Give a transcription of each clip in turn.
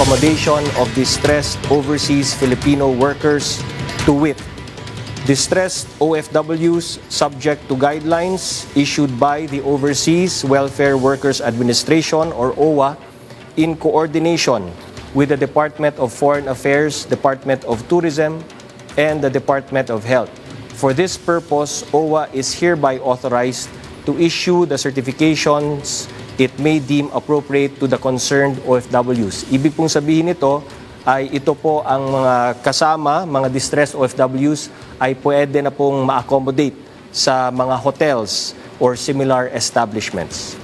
accommodation of distressed overseas Filipino workers, to wit, distressed OFWs subject to guidelines issued by the Overseas Welfare Workers Administration or OWA in coordination with the Department of Foreign Affairs, Department of Tourism, and the Department of Health. For this purpose, OWA is hereby authorized to issue the certifications it may deem appropriate to the concerned OFWs. Ibig pong sabihin nito ay ito po ang mga kasama, mga distressed OFWs ay pwede na pong ma-accommodate sa mga hotels or similar establishments.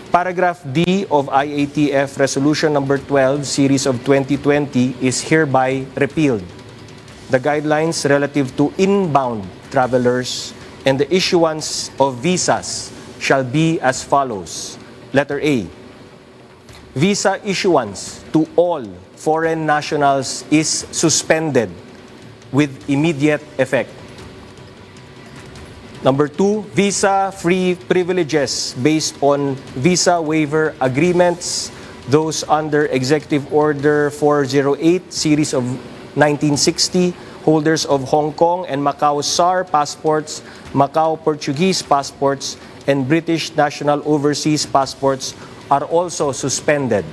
Paragraph D of IATF Resolution Number 12, Series of 2020 is hereby repealed. The guidelines relative to inbound travelers and the issuance of visas shall be as follows. Letter A. Visa issuance to all foreign nationals is suspended with immediate effect. Number 2, visa-free privileges based on visa waiver agreements, those under Executive Order 408, Series of 1960, holders of Hong Kong and Macau SAR passports, Macau Portuguese passports, and British National Overseas passports are also suspended,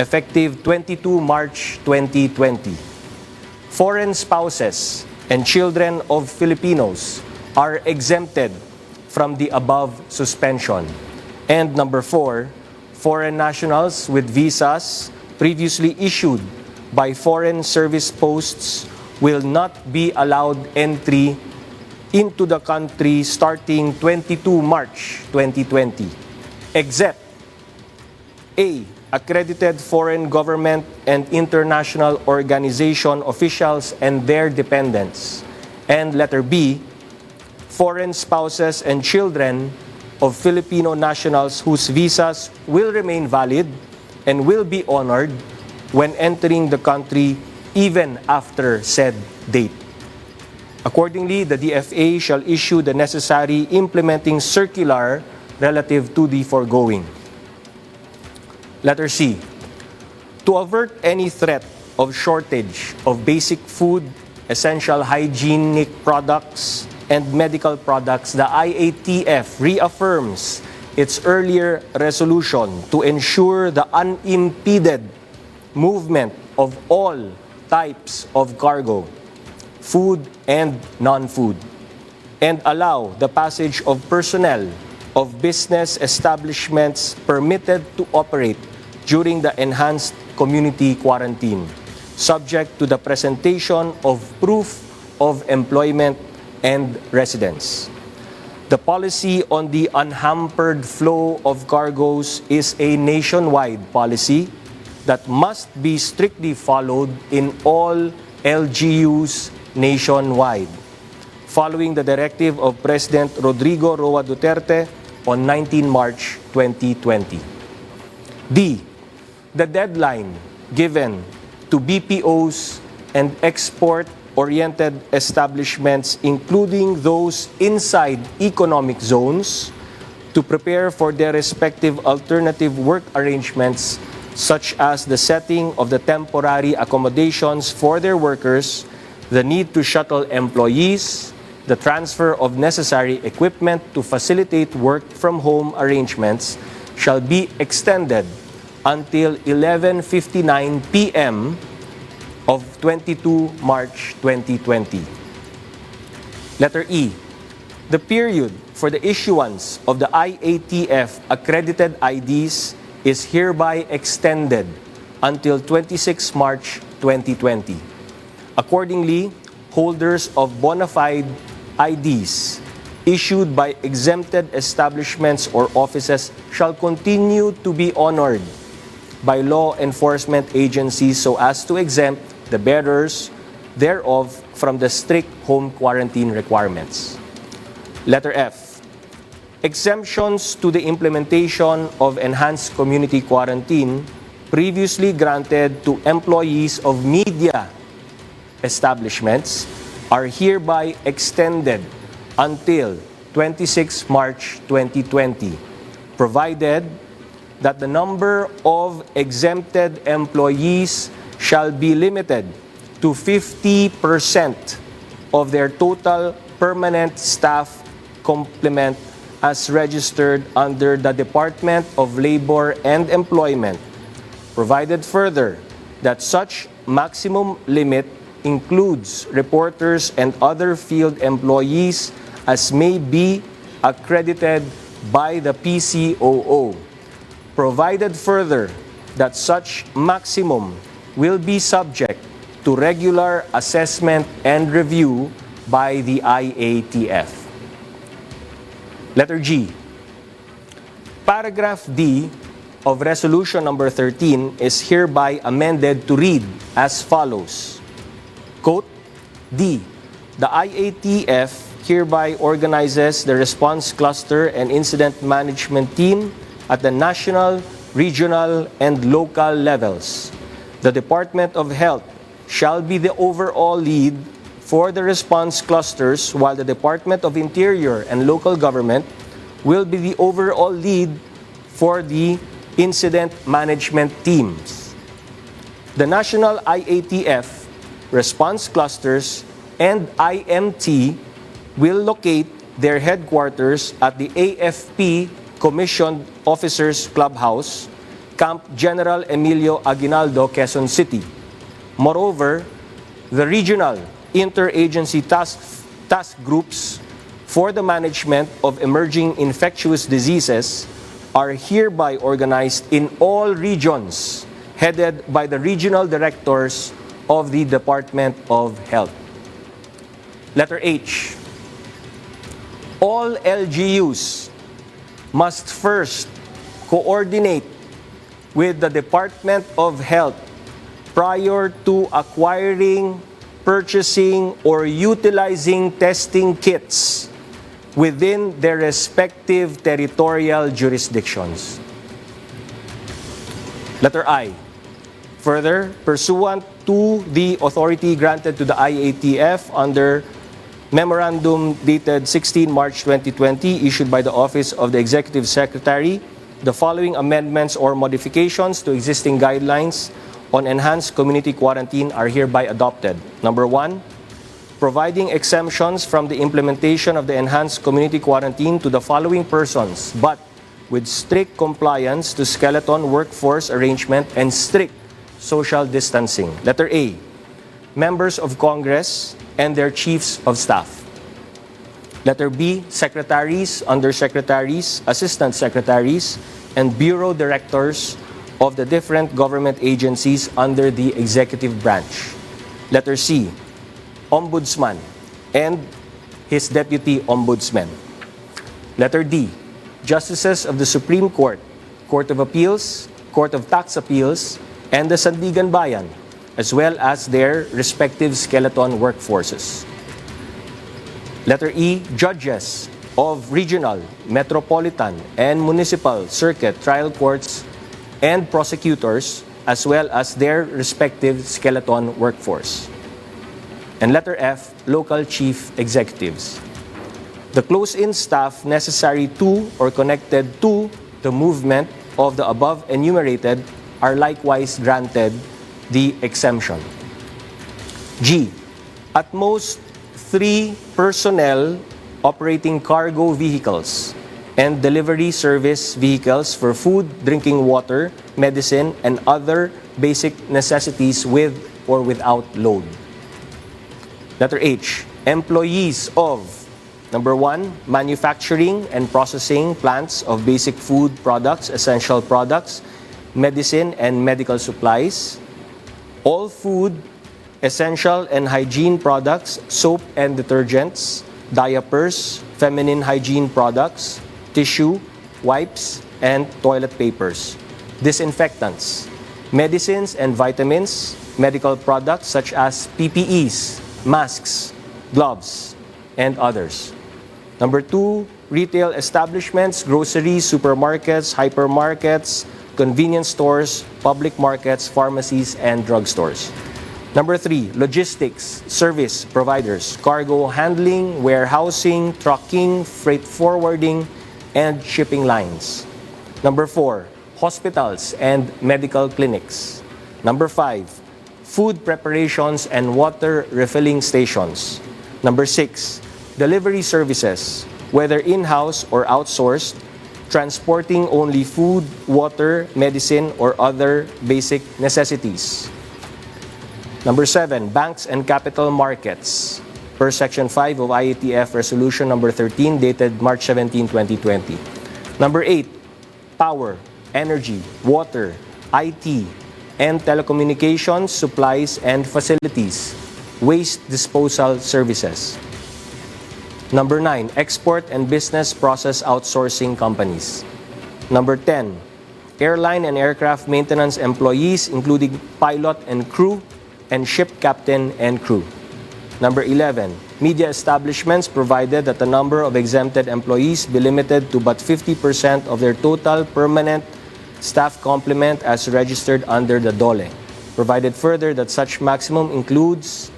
effective 22 March 2020. Foreign spouses and children of Filipinos are exempted from the above suspension. And number 4, foreign nationals with visas previously issued by foreign service posts will not be allowed entry into the country starting 22 March 2020, except A. Accredited foreign government and international organization officials and their dependents, and letter B. Foreign spouses and children of Filipino nationals whose visas will remain valid and will be honored when entering the country even after said date. Accordingly, the DFA shall issue the necessary implementing circular relative to the foregoing. Letter C. To avert any threat of shortage of basic food, essential hygienic products, and medical products, the IATF reaffirms its earlier resolution to ensure the unimpeded movement of all types of cargo, food and non-food, and allow the passage of personnel of business establishments permitted to operate during the enhanced community quarantine, subject to the presentation of proof of employment and residence. The policy on the unhampered flow of cargoes is a nationwide policy that must be strictly followed in all LGUs nationwide, following the directive of President Rodrigo Roa Duterte on 19 March 2020. D. The deadline given to BPOs and export-oriented establishments, including those inside economic zones, to prepare for their respective alternative work arrangements, such as the setting of the temporary accommodations for their workers, the need to shuttle employees, the transfer of necessary equipment to facilitate work-from-home arrangements, shall be extended until 11:59 p.m. of 22 March 2020. Letter E. The period for the issuance of the IATF accredited IDs is hereby extended until 26 March 2020. Accordingly, holders of bona fide IDs issued by exempted establishments or offices shall continue to be honored by law enforcement agencies so as to exempt the bearers thereof from the strict home quarantine requirements. Letter F. Exemptions to the implementation of enhanced community quarantine previously granted to employees of media establishments are hereby extended until 26 March 2020, provided that the number of exempted employees shall be limited to 50% of their total permanent staff complement as registered under the Department of Labor and Employment, provided further that such maximum limit includes reporters and other field employees as may be accredited by the PCOO, provided further that such maximum will be subject to regular assessment and review by the IATF. Letter G. Paragraph D of Resolution number 13 is hereby amended to read as follows. Quote, D. The IATF hereby organizes the response cluster and incident management team at the national, regional, and local levels. The Department of Health shall be the overall lead for the response clusters, while the Department of Interior and Local Government will be the overall lead for the incident management teams. The national IATF, response clusters, and IMT will locate their headquarters at the AFP Commissioned Officers Clubhouse, Camp General Emilio Aguinaldo, Quezon City. Moreover, the regional interagency task groups for the management of emerging infectious diseases are hereby organized in all regions, headed by the regional directors of the Department of Health. Letter H. All LGUs must first coordinate with the Department of Health prior to acquiring, purchasing, or utilizing testing kits within their respective territorial jurisdictions. Letter I. Further, pursuant to the authority granted to the IATF under Memorandum dated 16 March 2020 issued by the Office of the Executive Secretary, the following amendments or modifications to existing guidelines on enhanced community quarantine are hereby adopted. Number 1, providing exemptions from the implementation of the enhanced community quarantine to the following persons, but with strict compliance to skeleton workforce arrangement and strict social distancing. Letter A, members of Congress and their chiefs of staff. Letter B, secretaries, undersecretaries, assistant secretaries, and bureau directors of the different government agencies under the executive branch. Letter C, ombudsman and his deputy ombudsman. Letter D, justices of the Supreme Court, Court of Appeals, Court of Tax Appeals, and the Sandigan Bayan, as well as their respective skeleton workforces. Letter E, judges of regional, metropolitan, and municipal circuit trial courts and prosecutors, as well as their respective skeleton workforce. And letter F, local chief executives. The close-in staff necessary to or connected to the movement of the above enumerated are likewise granted the exemption. G, at most 3 personnel operating cargo vehicles and delivery service vehicles for food, drinking water, medicine, and other basic necessities with or without load. Letter H, employees of, number 1, manufacturing and processing plants of basic food products, essential products, medicine and medical supplies, all food, essential and hygiene products, soap and detergents, diapers, feminine hygiene products, tissue, wipes, and toilet papers, disinfectants, medicines and vitamins, medical products such as PPEs, masks, gloves, and others. Number 2, retail establishments, groceries, supermarkets, hypermarkets, convenience stores, public markets, pharmacies, and drugstores. Number 3, logistics, service providers, cargo handling, warehousing, trucking, freight forwarding, and shipping lines. Number 4, hospitals and medical clinics. Number 5, food preparations and water refilling stations. Number 6, delivery services, whether in-house or outsourced, transporting only food, water, medicine, or other basic necessities. Number 7, banks and capital markets, per Section 5 of IATF Resolution Number 13 dated March 17, 2020. Number 8, power, energy, water, IT, and telecommunications, supplies and facilities, waste disposal services. Number 9, export and business process outsourcing companies. Number 10, airline and aircraft maintenance employees, including pilot and crew, and ship captain and crew. Number 11, media establishments, provided that the number of exempted employees be limited to but 50% of their total permanent staff complement as registered under the DOLE. Provided further that such maximum includes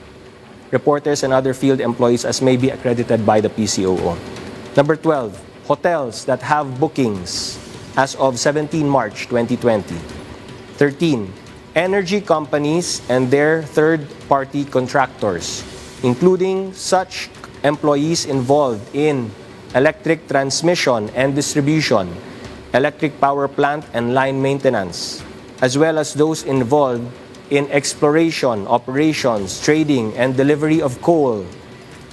reporters and other field employees as may be accredited by the PCOO. Number 12, hotels that have bookings as of 17 March 2020. 13, energy companies and their third-party contractors, including such employees involved in electric transmission and distribution, electric power plant and line maintenance, as well as those involved in exploration, operations, trading, and delivery of coal,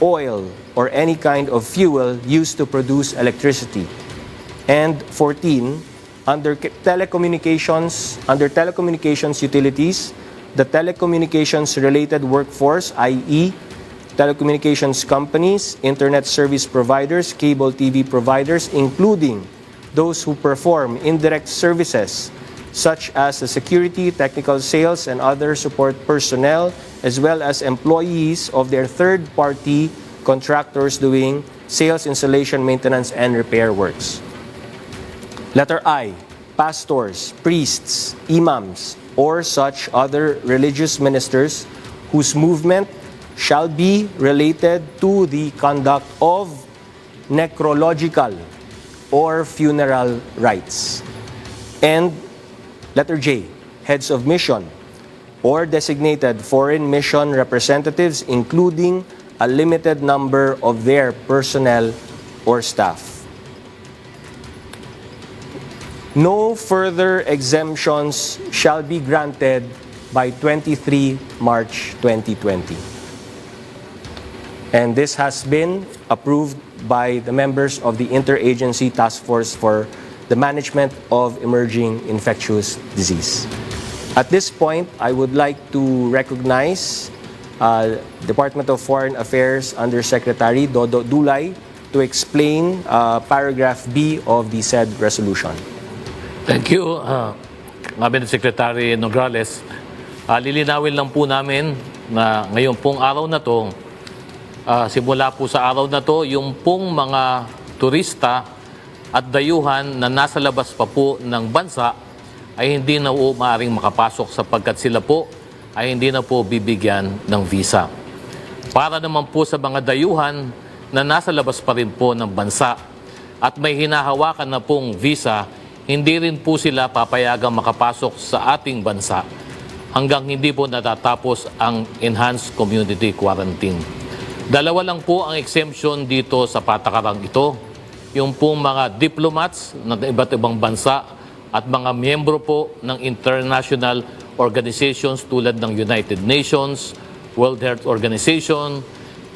oil, or any kind of fuel used to produce electricity. And 14, under telecommunications utilities, the telecommunications-related workforce, i.e., telecommunications companies, internet service providers, cable TV providers, including those who perform indirect services such as the security, technical sales, and other support personnel, as well as employees of their third-party contractors doing sales, installation, maintenance, and repair works. Letter I, pastors, priests, imams, or such other religious ministers whose movement shall be related to the conduct of necrological or funeral rites. And letter J, heads of mission or designated foreign mission representatives, including a limited number of their personnel or staff. No further exemptions shall be granted by 23 March 2020. And this has been approved by the members of the Interagency Task Force for the Management of Emerging Infectious Disease. At this point, I would like to recognize Department of Foreign Affairs Undersecretary Dodo Dulay to explain paragraph B of the said resolution. Thank you, Cabinet Secretary Nograles. Lilinawin lang po namin na ngayon pong araw na to, simula po sa araw na to, yung pong mga turista at dayuhan na nasa labas pa po ng bansa ay hindi na po maaaring makapasok sapagkat sila po ay hindi na po bibigyan ng visa. Para naman po sa mga dayuhan na nasa labas pa rin po ng bansa at may hinahawakan na pong visa, hindi rin po sila papayagang makapasok sa ating bansa hanggang hindi po natatapos ang Enhanced Community Quarantine. Dalawa lang po ang exemption dito sa patakarang ito. Yung pong mga diplomats ng iba't ibang bansa at mga miyembro po ng international organizations tulad ng United Nations, World Health Organization,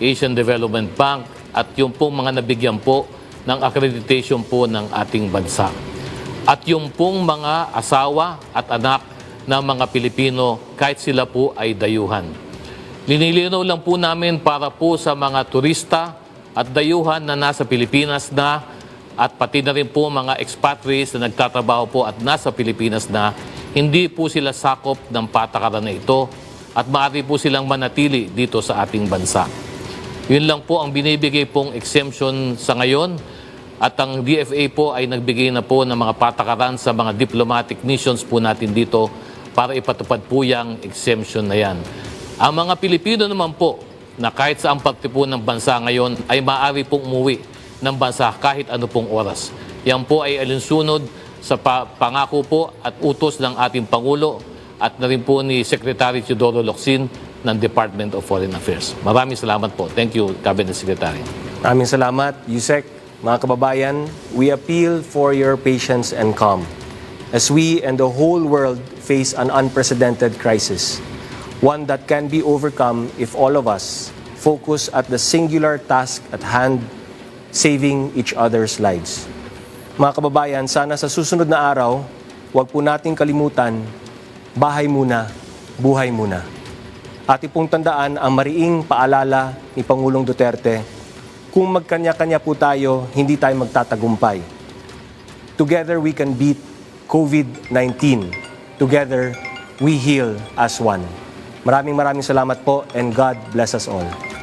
Asian Development Bank, at yung pong mga nabigyan po ng accreditation po ng ating bansa. At yung pong mga asawa at anak ng mga Pilipino kahit sila po ay dayuhan. Linilinaw lang po namin para po sa mga turista at dayuhan na nasa Pilipinas na at pati na rin po mga expatriates na nagtatrabaho po at nasa Pilipinas na hindi po sila sakop ng patakaran na ito at maaari po silang manatili dito sa ating bansa. Yun lang po ang binibigay pong exemption sa ngayon at ang DFA po ay nagbigay na po ng mga patakaran sa mga diplomatic missions po natin dito para ipatupad po yung exemption na yan. Ang mga Pilipino naman po na kahit saan pagtipo ng bansa ngayon ay maaari pong umuwi ng bansa kahit ano pong oras. Yan po ay alinsunod sa pangako po at utos ng ating Pangulo at na rin po ni Secretary Teodoro Locsin ng Department of Foreign Affairs. Maraming salamat po. Thank you, Cabinet Secretary. Maraming salamat, Yusek. Mga kababayan, we appeal for your patience and calm as we and the whole world face an unprecedented crisis, one that can be overcome if all of us focus at the singular task at hand, saving each other's lives. Mga kababayan, sana sa susunod na araw, huwag po nating kalimutan, bahay muna, buhay muna. At pong tandaan ang mariing paalala ni Pangulong Duterte, kung magkanya-kanya po tayo, hindi tayo magtatagumpay. Together we can beat COVID-19. Together we heal as one. Maraming salamat po and God bless us all.